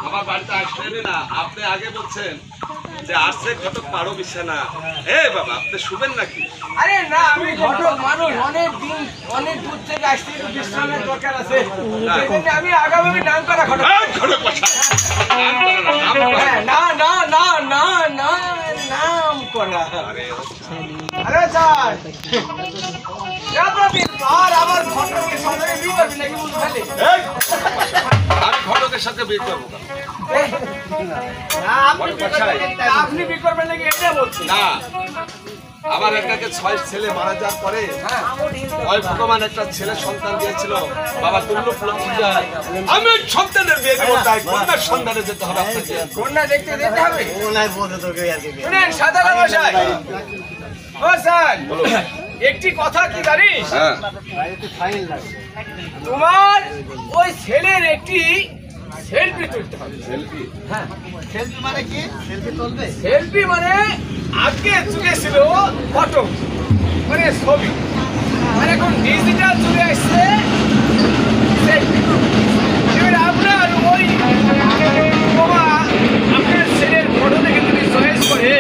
আমার বাড়িতে আসলেন না, আপনি আগে বলছেন যে আসছে ঘটক পারো বিছানা। বাবা আপনি শুবেন নাকি? আরে না, আমি ঘটক মানুষ, অনেক দিন অনেক দূর থেকে আসছি, বিশ্রামের দরকার আছে, আমি আগামী নাম করা ঘটক। না না না না না নাম করা। আরে স্যার আমার ঘটকের সঙ্গে বিয়ে করবি নাকি? আমি ঘটকের সাথে বিয়ে করবো আপনি বিয়ে করবেন নাকি এটা বলছি না। আমার এটাকে 6 ছেলে মারা যাওয়ার পরে ওই ভগবান একটা ছেলে সন্তান দিয়েছিল, বাবা তুল্য যায় আমি সন্তানের বিয়ে দেবো, তাই কন্যার সন্তানে যেতে হবে আপনাকে। কন্যা দেখতে যেতে হবে? শুনেন সাধারণ ভাষায়, ও স্যার একটি কথা কি জানিস? তোমার ওই ছেলের একটি সেলফি তুলতে হবে। সেলফি? হ্যাঁ। সেলফি মানে কি? সেলফি তুলবে? সেলফি মানে আগে যুগে ছিল ফটো, মানে ছবি, আর এখন ডিজিটাল যুগে আসছে সেলফি। এবার আপনার ওই বাবা আপনার ছেলের ফটো দেখে যদি চয়েস করে,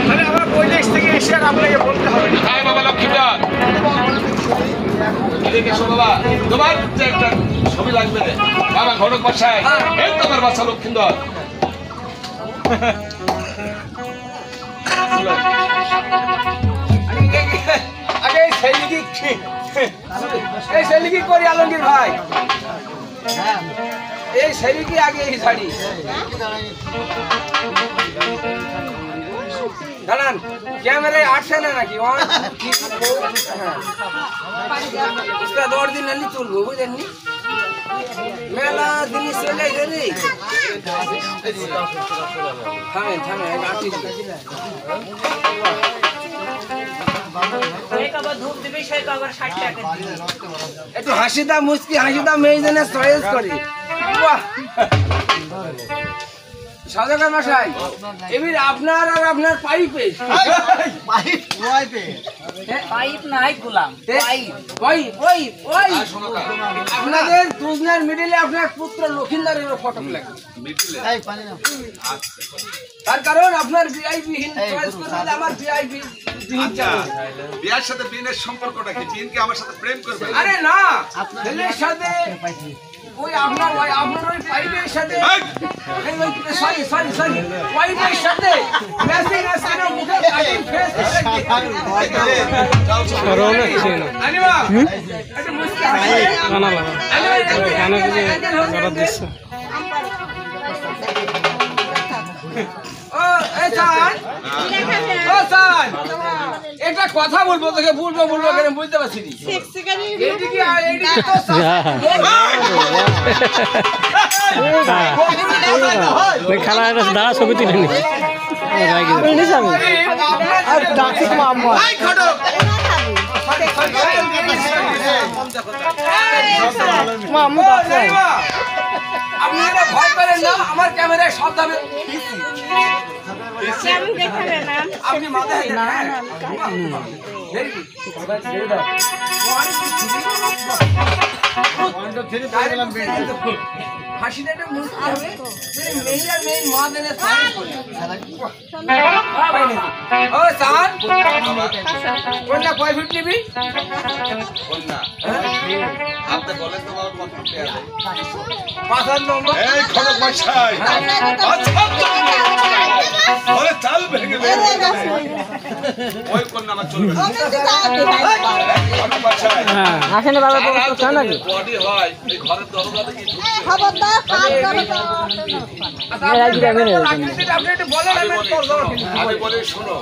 তাহলে আমার ওই দেশ থেকে এসে আর আপনাকে বলতে হবে না। হ্যাঁ বাবা লক্ষ্মীদার, এদিকে এসো বাবা, তোমার যে একটা ছবি লাগবে রে বাবা ঘটক বাসায়। এই তোমার বাসা লক্ষ্মীন্দর। আগে এই ছেলে কি করি আলমগীর ভাই? এই ছেলে কি আগে এই শাড়ি দাঁড়ান, ক্যামেরায় আসছে না নাকি? 10 দিন আনি তুলবো, বুঝলেননি? মেলা জিনিস চলে গেলে থামেন থামেন একটু হাসিদা মুচকি হাসিদা মেয়ে জন্য চয়েস করি। সাধারণ মশাই, এবার আপনার আর আপনার পাইপে পাইপ নাই গোলাম, আপনাদের দুজনের মিডিলে আপনার পুত্র লক্ষিন্দারের ফটো লাগবে। তার কারণ আপনার ভিআইপি আমার ভিআইপি বিয়ার সাথে বিনের সম্পর্কটা কি? বিন কি আমার সাথে প্রেম করবে? আরে না, ছেলের সাথে ওই আপনার ওই পাইপের সাথে সরি সরি সরি পাইপের সাথে ম্যাচিং আছে না মুখে কাটিং ফেস আনিবা এটা মুস্কি না না গানা যে জড়া দিছে। ও এই স্যার, ও স্যার একটা কথা বলবো, তোকে বলবো কেন বুঝতে পারছি না। এইটা কি তো খালা দাঁড়া ছবি তুলে নি আপনারা ভয় করেন না, আমার ক্যামেরায় সব দামে আপনি মাথায় না হাসিটা একটা মুস্কি হবে, মেয়েরা মেয়ে মা দেনে ও স্যার কোনটা কয় ফিট নিবি? কন্যা আপনি বলেন তো বাবা কত ফুট আছে? 5 হাত লম্বা। এই ঘটক বাসায় ওরে চাল ভেঙে ওই কন্যা আমার চলবে না। ঘটক বাসায় আসেন বাবা, বডি হয় এই ঘরের দরজাতে কি ঢুকছে? খবরদার কাজ করে তো আকৃতিটা আপনি একটু বলেন, আমি একটু তর্জমা করি। আমি বলি শোনো,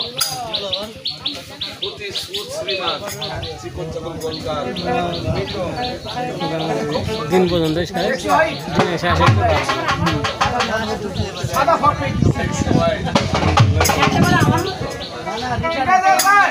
অতি শ্রীমান চিকন চাকন গোলকার দিন পর্যন্ত দেখছি ভাই, দিন এসে আসে সাদা ফর্মে। ঠিক আছে ভাই,